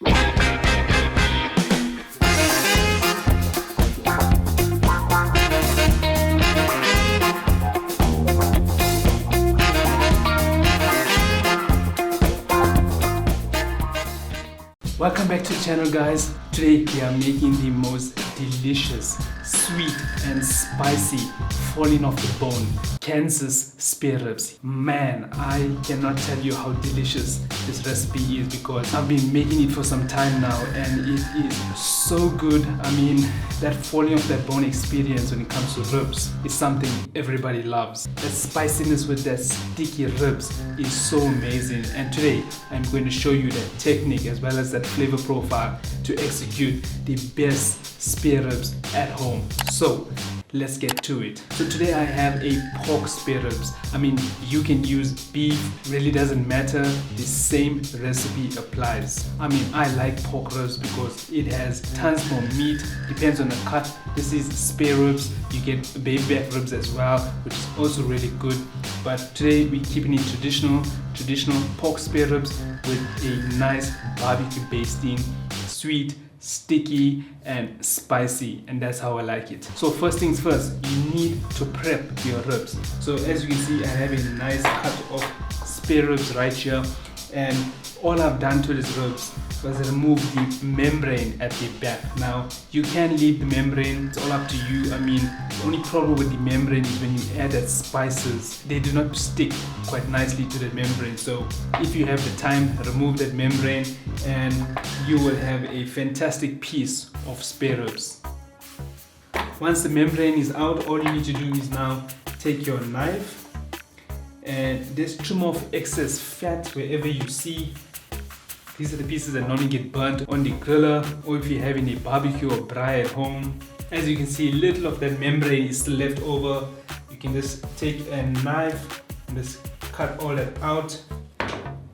Welcome back to the channel, guys. Today we are making the most delicious, sweet and spicy, falling off the bone Kansas spare ribs. Man, I cannot tell you how delicious this recipe is because I've been making it for some time now and it is so good. I mean, that falling off that bone experience when it comes to ribs is something everybody loves. That spiciness with that sticky ribs is so amazing, and today I'm going to show you that technique as well as that flavor profile to execute the best spare ribs at home. So let's get to it. So today I have a pork spare ribs. I mean, you can use beef, really doesn't matter. The same recipe applies. I mean, I like pork ribs because it has tons more meat, depends on the cut. This is spare ribs. You get baby back ribs as well, which is also really good. But today we're keeping it traditional pork spare ribs with a nice barbecue basting, sweet, sticky and spicy, and that's how I like it. So first things first, you need to prep your ribs. So as you can see, I have a nice cut of spare ribs right here, and all I've done to these ribs was remove the membrane at the back. Now you can leave the membrane, it's all up to you. I mean, the only problem with the membrane is when you add that spices, they do not stick quite nicely to the membrane. So if you have the time, remove that membrane and you will have a fantastic piece of spare ribs. Once the membrane is out, all you need to do is now take your knife and just trim off excess fat wherever you see. These are the pieces that normally get burnt on the griller, or if you're having a barbecue or braai at home. As you can see, little of that membrane is still left over. You can just take a knife and just cut all that out.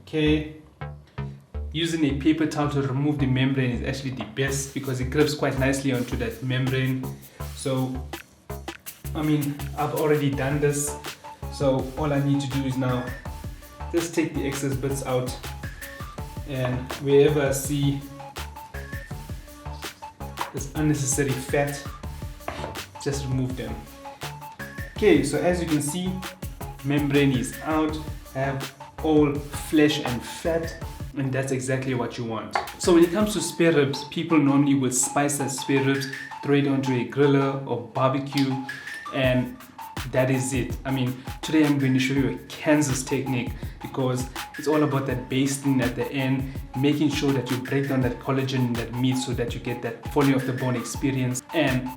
Okay. Using a paper towel to remove the membrane is actually the best because it grips quite nicely onto that membrane. So, I mean, I've already done this. So all I need to do is now just take the excess bits out, and wherever I see this unnecessary fat, just remove them. Okay, so as you can see, membrane is out. I have all flesh and fat, and that's exactly what you want. So when it comes to spare ribs, people normally will spice their spare ribs, throw it onto a griller or barbecue, and that is it. I mean, today I'm going to show you a Kansas technique because it's all about that basting at the end, making sure that you break down that collagen in that meat so that you get that falling off the bone experience, and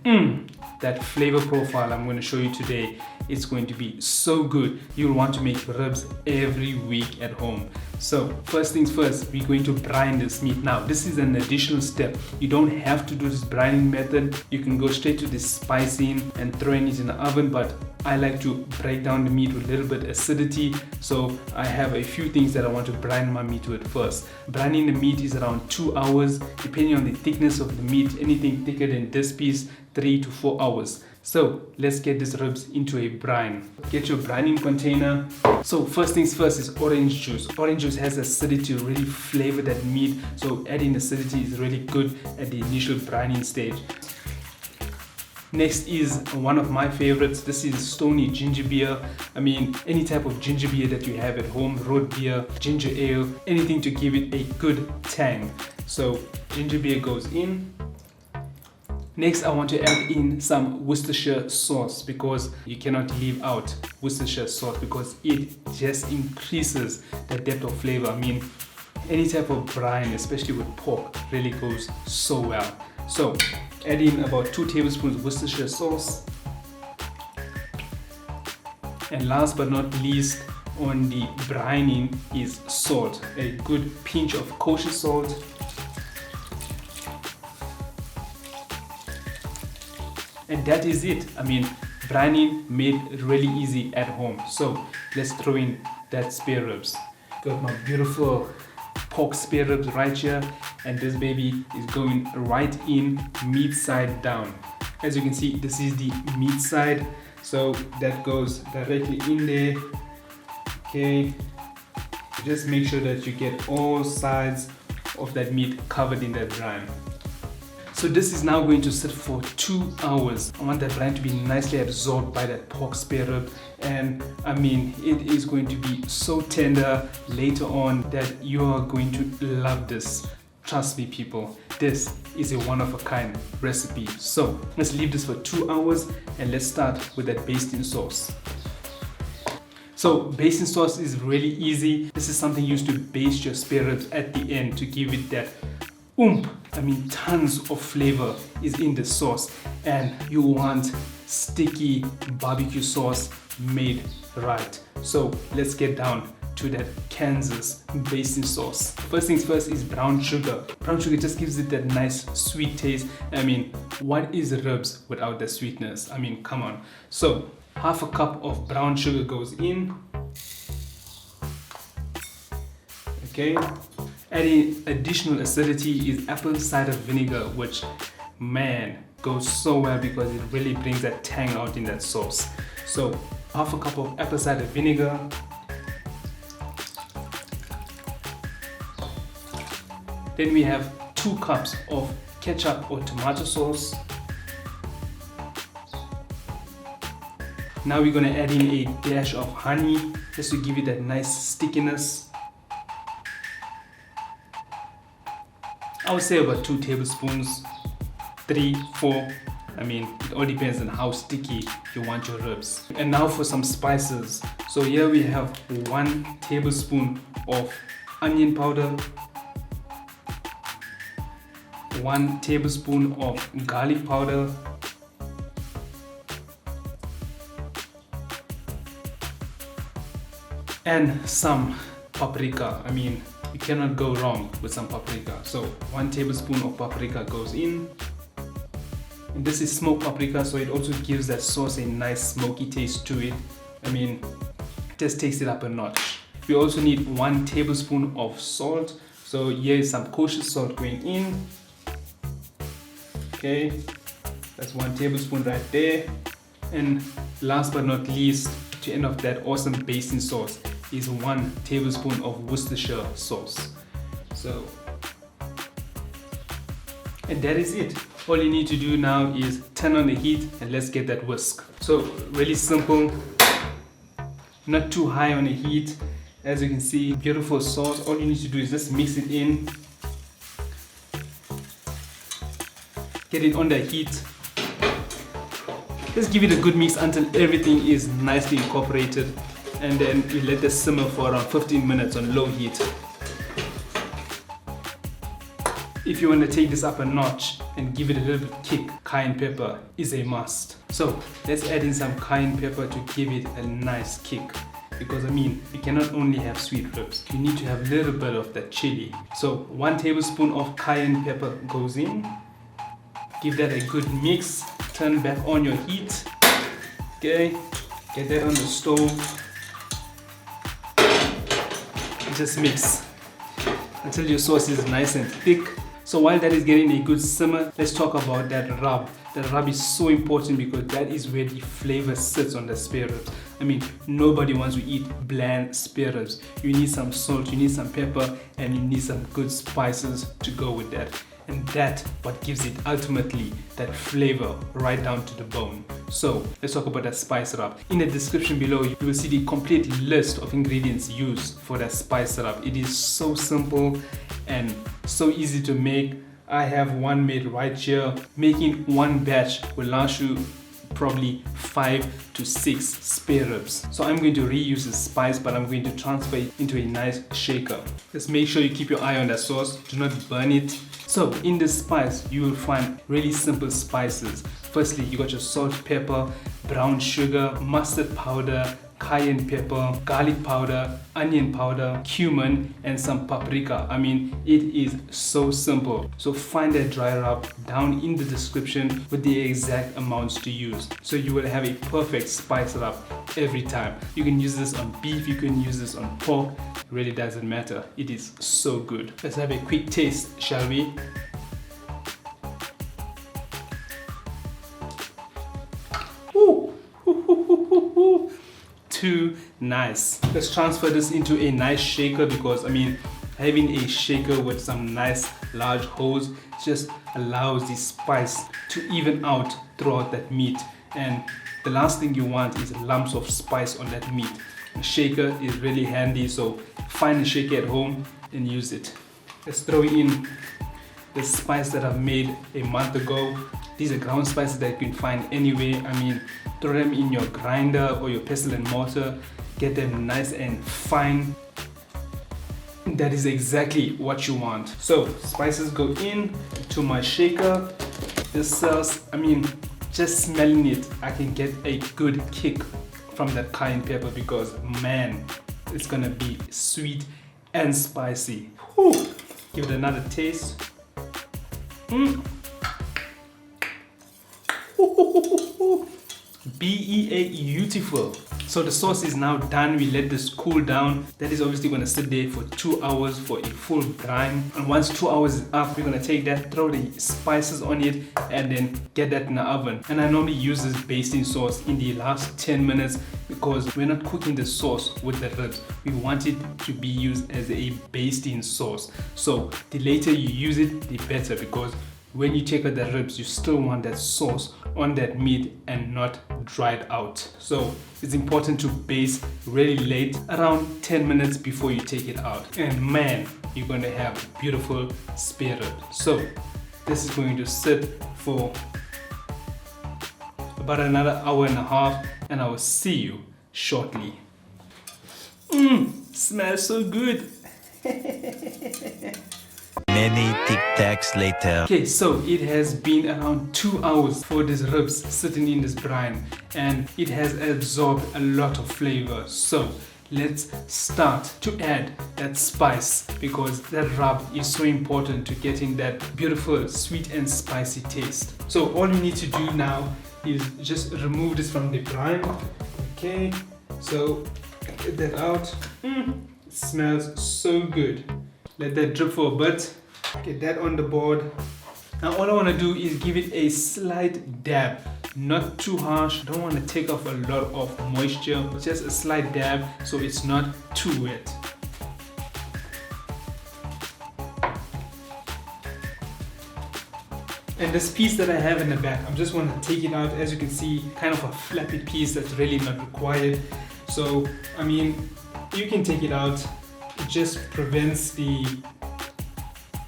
that flavor profile I'm going to show you today. It's going to be so good. You'll want to make ribs every week at home. So first things first, we're going to brine this meat. Now this is an additional step. You don't have to do this brining method. You can go straight to the spicing and throwing it in the oven, but I like to break down the meat with a little bit acidity. So I have a few things that I want to brine my meat with first. Brining the meat is around 2 hours, depending on the thickness of the meat. Anything thicker than this piece, 3 to 4 hours. So let's get these ribs into a brine. Get your brining container. So first things first is orange juice. Orange juice has acidity to really flavor that meat. So adding acidity is really good at the initial brining stage. Next is one of my favorites. This is Stony ginger beer. I mean, any type of ginger beer that you have at home, root beer, ginger ale, anything to give it a good tang. So ginger beer goes in. Next, I want to add in some Worcestershire sauce because you cannot leave out Worcestershire sauce because it just increases the depth of flavor. I mean, any type of brine, especially with pork, really goes so well. So add in about 2 tablespoons of Worcestershire sauce. And last but not least, on the brining is salt. A good pinch of kosher salt. And that is it. I mean, brining made really easy at home. So let's throw in that spare ribs. Got my beautiful pork spare ribs right here, and this baby is going right in meat side down. As you can see, this is the meat side, so that goes directly in there. Okay, just make sure that you get all sides of that meat covered in that brine. So this is now going to sit for 2 hours. I want that brine to be nicely absorbed by that pork spare rib, and I mean it is going to be so tender later on that you are going to love this. Trust me people, this is a one-of-a-kind recipe. So let's leave this for 2 hours and let's start with that basting sauce. So basting sauce is really easy. This is something used to baste your spare ribs at the end to give it that oomph. I mean tons of flavor is in the sauce, and you want sticky barbecue sauce made right. So let's get down to that Kansas basting sauce. First things first is brown sugar. Brown sugar just gives it that nice sweet taste. I mean, what is ribs without the sweetness? I mean, come on. So half a cup of brown sugar goes in. Okay. Adding additional acidity is apple cider vinegar, which, man, goes so well because it really brings that tang out in that sauce. So half a cup of apple cider vinegar. Then we have 2 cups of ketchup or tomato sauce. Now we're going to add in a dash of honey just to give it that nice stickiness. I would say about 2 tablespoons, 3, 4. I mean, it all depends on how sticky you want your ribs. And now for some spices. So here we have 1 tablespoon of onion powder, 1 tablespoon of garlic powder, and some paprika. I mean, you cannot go wrong with some paprika. So 1 tablespoon of paprika goes in. And this is smoked paprika, so it also gives that sauce a nice smoky taste to it. I mean, just takes it up a notch. We also need 1 tablespoon of salt. So here is some kosher salt going in. Okay, that's 1 tablespoon right there. And last but not least, to end off that awesome basting sauce is 1 tablespoon of Worcestershire sauce. So, and that is it. All you need to do now is turn on the heat and let's get that whisk. So really simple, not too high on the heat. As you can see, beautiful sauce. All you need to do is just mix it in. Get it on the heat. Just give it a good mix until everything is nicely incorporated, and then you let this simmer for around 15 minutes on low heat. If you want to take this up a notch and give it a little bit kick, cayenne pepper is a must. So let's add in some cayenne pepper to give it a nice kick. Because I mean, you cannot only have sweet ribs, you need to have a little bit of that chili. So 1 tablespoon of cayenne pepper goes in. Give that a good mix. Turn back on your heat. Okay, get that on the stove. Just mix until your sauce is nice and thick. So while that is getting a good simmer, let's talk about that rub. The rub is so important because that is where the flavor sits on the spare ribs. I mean, nobody wants to eat bland spare ribs. You need some salt, you need some pepper, and you need some good spices to go with that. And that's what gives it ultimately that flavor right down to the bone. So let's talk about that spice rub. In the description below, you will see the complete list of ingredients used for that spice rub. It is so simple and so easy to make. I have one made right here. Making one batch will last you probably 5 to 6 spare ribs. So I'm going to reuse the spice, but I'm going to transfer it into a nice shaker. Just make sure you keep your eye on that sauce, do not burn it. So in this spice, you will find really simple spices. Firstly, you got your salt, pepper, brown sugar, mustard powder, cayenne pepper, garlic powder, onion powder, cumin, and some paprika. I mean, it is so simple. So find that dry rub down in the description with the exact amounts to use. So you will have a perfect spice rub every time. You can use this on beef, you can use this on pork. It really doesn't matter. It is so good. Let's have a quick taste, shall we? Too nice. Let's transfer this into a nice shaker because I mean having a shaker with some nice large holes just allows the spice to even out throughout that meat. And the last thing you want is lumps of spice on that meat. A shaker is really handy, so find a shaker at home and use it. Let's throw in the spice that I've made a month ago. These are ground spices that you can find anywhere. I mean, throw them in your grinder or your pestle and mortar, get them nice and fine. That is exactly what you want. So spices go in to my shaker. This sauce, I mean, just smelling it, I can get a good kick from that cayenne pepper because man, it's gonna be sweet and spicy. Whew. Give it another taste. Beautiful. So the sauce is now done. We let this cool down. That is obviously going to sit there for 2 hours for a full brine. And once 2 hours is up, we're going to take that, throw the spices on it, and then get that in the oven. And I normally use this basting sauce in the last 10 minutes because we're not cooking the sauce with the ribs. We want it to be used as a basting sauce. So the later you use it, the better, because when you take out the ribs, you still want that sauce on that meat and not dried out. So it's important to baste really late, around 10 minutes before you take it out. And man, you're going to have beautiful spare rib. So this is going to sit for about another hour and a half, and I will see you shortly. Smells so good. Many tic-tacs later. Okay, so it has been around 2 hours for these ribs sitting in this brine, and it has absorbed a lot of flavor. So let's start to add that spice, because that rub is so important to getting that beautiful sweet and spicy taste. So all you need to do now is just remove this from the brine. Okay, so get that out. It smells so good. Let that drip for a bit. Get that on the board. Now all I want to do is give it a slight dab, not too harsh. Don't want to take off a lot of moisture, just a slight dab so it's not too wet. And this piece that I have in the back, I'm just want to take it out. As you can see, kind of a flappy piece that's really not required. So I mean, you can take it out. It just prevents the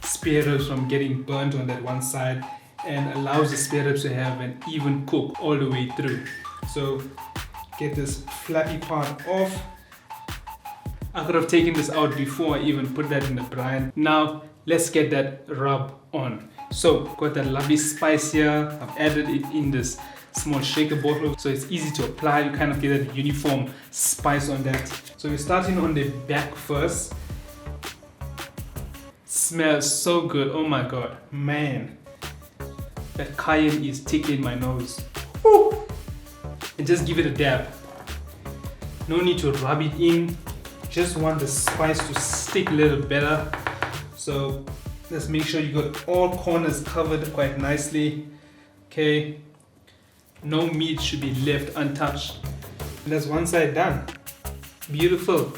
spare ribs from getting burnt on that one side and allows the spare ribs to have an even cook all the way through. So get this flappy part off. I could have taken this out before I even put that in the brine. Now let's get that rub on. So got that lovely spice here. I've added it in this small shaker bottle, so it's easy to apply. You kind of get a uniform spice on that. So we're starting on the back first. Smells so good. Oh my god, man, that cayenne is tickling my nose. Woo! And just give it a dab. No need to rub it in, just want the spice to stick a little better. So let's make sure you got all corners covered quite nicely. Okay, no meat should be left untouched. And that's one side done. Beautiful.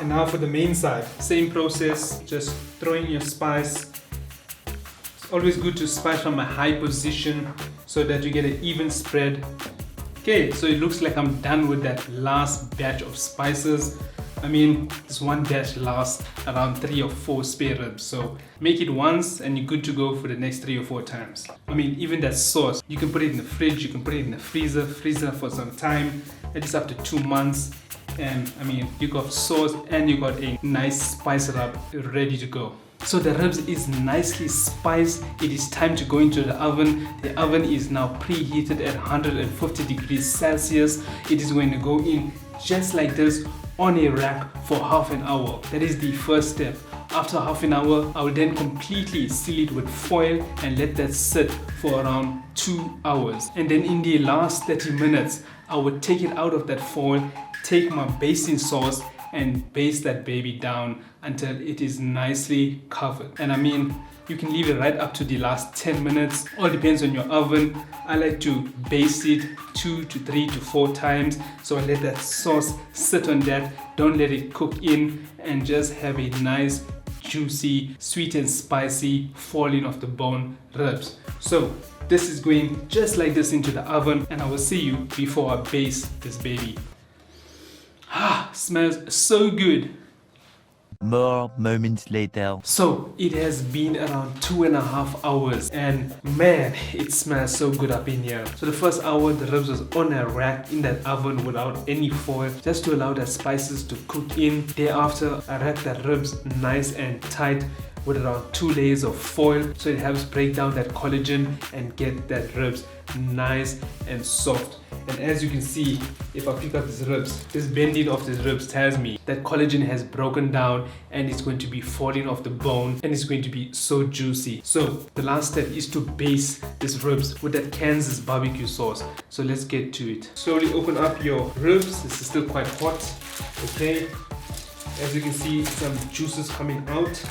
And now for the main side, same process, just throw in your spice. It's always good to spice from a high position so that you get an even spread. Okay, so it looks like I'm done with that last batch of spices. I mean, this one batch lasts around 3 or 4 spare ribs, so make it once and you're good to go for the next 3 or 4 times. I mean, even that sauce, you can put it in the fridge, you can put it in the freezer for some time, at least up to 2 months. And I mean, you got sauce and you got a nice spice rub ready to go. So the ribs is nicely spiced. It is time to go into the oven. The oven is now preheated at 150 degrees Celsius. It is going to go in just like this on a rack for half an hour. That is the first step. After half an hour, I will then completely seal it with foil and let that sit for around 2 hours. And then in the last 30 minutes, I would take it out of that foil, take my basting sauce and baste that baby down until it is nicely covered. And I mean, you can leave it right up to the last 10 minutes. All depends on your oven. I like to baste it 2 to 3 to 4 times. So I let that sauce sit on that. Don't let it cook in, and just have a nice juicy, sweet and spicy, falling off the bone ribs. So this is going just like this into the oven, and I will see you before I baste this baby. Smells so good. More moments later. So it has been around 2.5 hours, and man, it smells so good up in here. So the first hour the ribs was on a rack in that oven without any foil, just to allow the spices to cook in. Thereafter I wrapped the ribs nice and tight with around 2 layers of foil, so it helps break down that collagen and get that ribs nice and soft. And as you can see, if I pick up these ribs, this bending of these ribs tells me that collagen has broken down and it's going to be falling off the bone and it's going to be so juicy. So the last step is to baste these ribs with that Kansas barbecue sauce. So let's get to it. Slowly open up your ribs. This is still quite hot. Okay, as you can see, some juices coming out.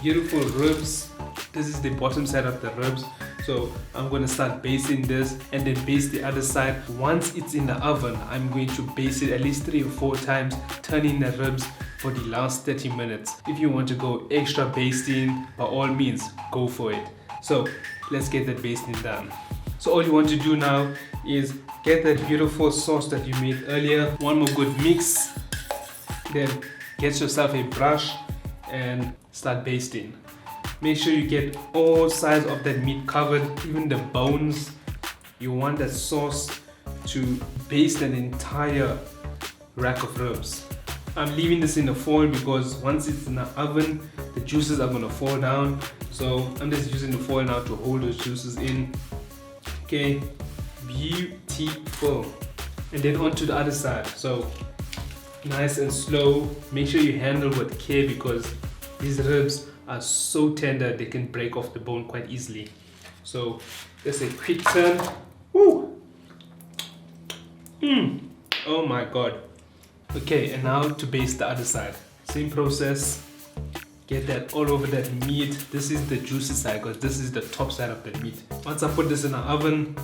Beautiful ribs. This is the bottom side of the ribs. So I'm going to start basting this and then baste the other side. Once it's in the oven, I'm going to baste it at least 3 or 4 times, turning the ribs for the last 30 minutes. If you want to go extra basting, by all means, go for it. So let's get that basting done. So all you want to do now is get that beautiful sauce that you made earlier. One more good mix. Then get yourself a brush and start basting. Make sure you get all sides of that meat covered, even the bones. You want that sauce to baste an entire rack of ribs. I'm leaving this in the foil because once it's in the oven, the juices are going to fall down. So I'm just using the foil now to hold those juices in. Okay, beautiful. And then on to the other side. So nice and slow. Make sure you handle with care because these ribs are so tender they can break off the bone quite easily. So just a quick turn. Woo! Oh my god. Okay, and now to baste the other side. Same process. Get that all over that meat. This is the juicy side because this is the top side of the meat. Once I put this in the oven,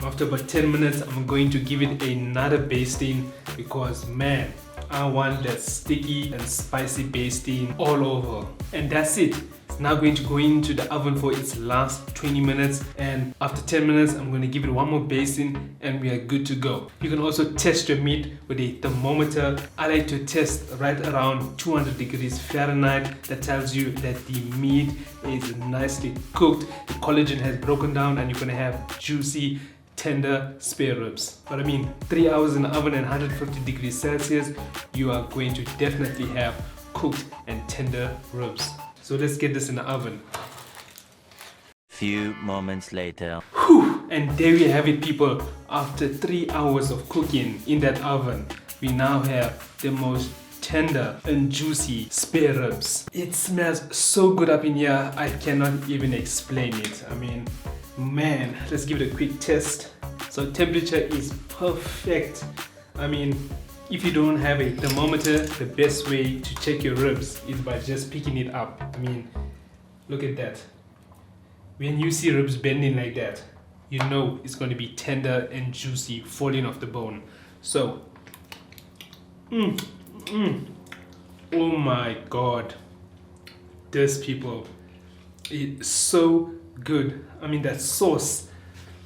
after about 10 minutes, I'm going to give it another basting because man, I want that sticky and spicy basting all over. And that's it. It's now going to go into the oven for its last 20 minutes, and after 10 minutes I'm going to give it one more basting and we are good to go. You can also test your meat with a thermometer. I like to test right around 200 degrees Fahrenheit. That tells you that the meat is nicely cooked, the collagen has broken down, and you're going to have juicy, tender spare ribs. But I mean, 3 hours in the oven and 150 degrees Celsius, you are going to definitely have cooked and tender ribs. So let's get this in the oven. Few moments later. Whew, and there we have it, people. After 3 hours of cooking in that oven, we now have the most tender and juicy spare ribs. It smells so good up in here, I cannot even explain it. I mean, man, let's give it a quick test. So temperature is perfect. I mean, if you don't have a thermometer, the best way to check your ribs is by just picking it up. I mean, look at that. When you see ribs bending like that, you know it's going to be tender and juicy, falling off the bone. So, oh my god, this, people, it's so good. I mean, that sauce.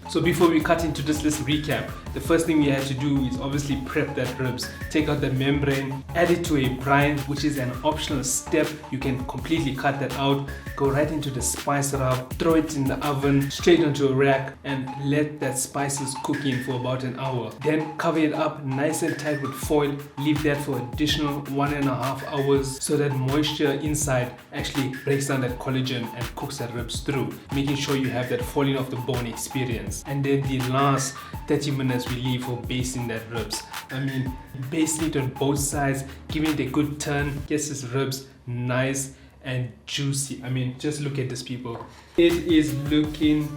So before we cut into this, let's recap. The first thing we had to do is obviously prep that ribs. Take out the membrane, add it to a brine, which is an optional step. You can completely cut that out. Go right into the spice rub, throw it in the oven, straight onto a rack, and let that spices cook in for about an hour. Then cover it up nice and tight with foil. Leave that for additional 1.5 hours so that moisture inside actually breaks down that collagen and cooks that ribs through, making sure you have that falling off the bone experience. And then the last 30 minutes we leave for basting that ribs. I mean, basting it on both sides, giving it a good turn, gets this ribs nice and juicy. I mean, just look at this, people. It is looking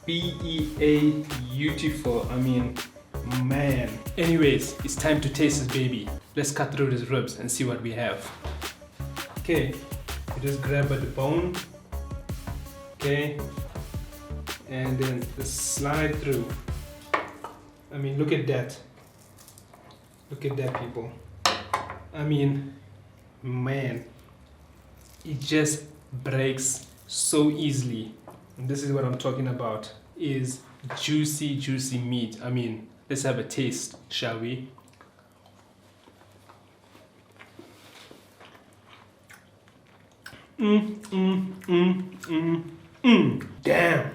beautiful. I mean, man. Anyways, it's time to taste this baby. Let's cut through these ribs and see what we have. Okay, you just grab at the bone. Okay, and then just slide through. I mean, look at that. Look at that, people. I mean, man, it just breaks so easily. And this is what I'm talking about, is juicy meat. I mean, let's have a taste, shall we? Damn,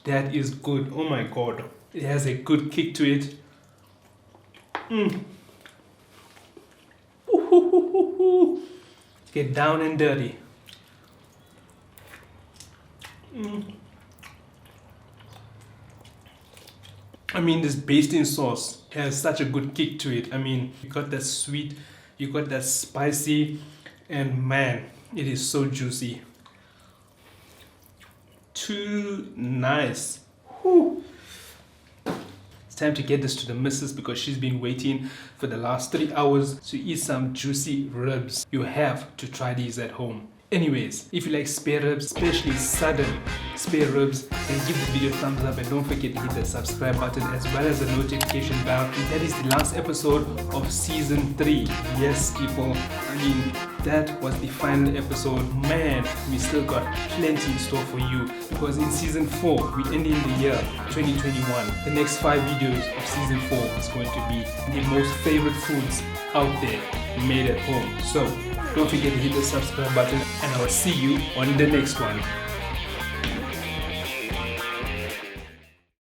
that is good. Oh my god, it has a good kick to it. Get down and dirty. I mean, this basting sauce has such a good kick to it. I mean, you got that sweet, you got that spicy, and man, it is so juicy. Too nice. Whew. It's time to get this to the missus because she's been waiting for the last 3 hours to eat some juicy ribs. You have to try these at home. Anyways, if you like spare ribs, especially sudden spare ribs, then give the video a thumbs up and don't forget to hit the subscribe button as well as the notification bell. And that is the last episode of season 3. Yes, people, I mean, that was the final episode. Man, we still got plenty in store for you because in season 4, we ending the year 2021. The next 5 videos of season 4 is going to be the most favorite foods out there made at home. So don't forget to hit the subscribe button and I will see you on the next one.